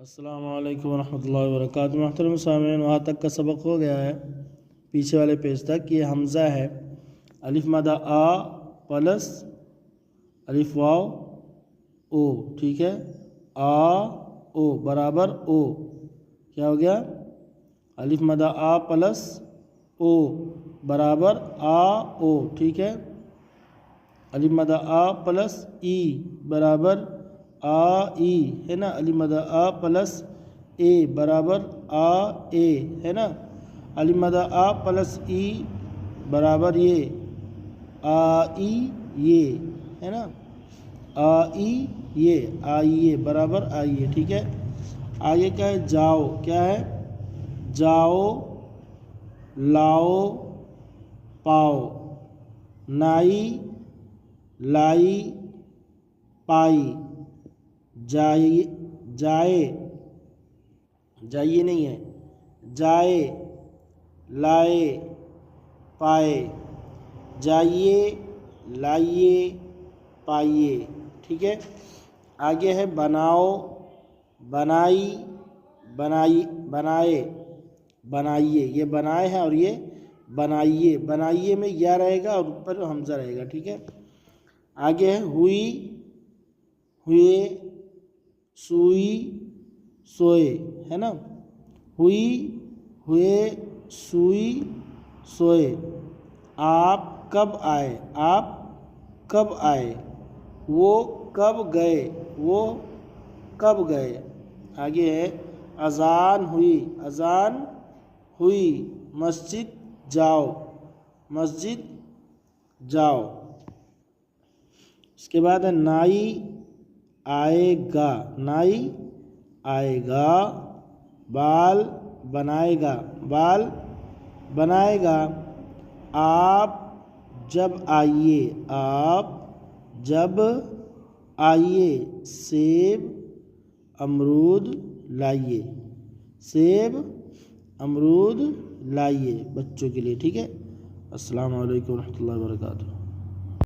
अस्सलामु अलैकुम वरहमतुल्लाहि वबरकातुहू। मोहतरम सामीन, वहाँ तक का सबक हो गया है, पीछे वाले पेज तक। ये हमज़ा है, अलिफ मदा आ प्लस अलिफ वाव ओ, ठीक है। आ ओ बराबर ओ, क्या हो गया? अलिफ मदा आ प्लस ओ बराबर आ ओ, ठीक है। अलिफ मदा आ प्लस ई बराबर आ ई, है ना। अलिफ मदा आ प्लस ए बराबर आ ए, है ना। अलिफ मदा आ प्लस ई बराबर ये आ ई ये, है ना। आ ई ये, आइए बराबर आइए, ठीक है। आगे क्या है? जाओ, क्या है? जाओ लाओ पाओ, नाई लाई पाई, जाए जाए जाइए नहीं है, जाए लाए पाए, जाइए लाइए पाइए, ठीक है। आगे है बनाओ बनाई बनाई बनाए बनाइए, ये बनाए है और ये बनाइए। बनाइए में या रहेगा और ऊपर हमजा रहेगा, ठीक है। आगे है हुई हुए सुई सोए, है ना। हुई हुए सुई सोए। आप कब आए, आप कब आए। वो कब गए, वो कब गए। आगे है अजान हुई, अजान हुई, मस्जिद जाओ, मस्जिद जाओ। इसके बाद है नाई आएगा, नाई आएगा। बाल बनाएगा, बाल बनाएगा। आप जब आइए, आप जब आइए। सेब अमरूद लाइए, सेब अमरूद लाइए, बच्चों के लिए, ठीक है। अस्सलामु अलैकुम रहमतुल्लाहि व बरकातुहू।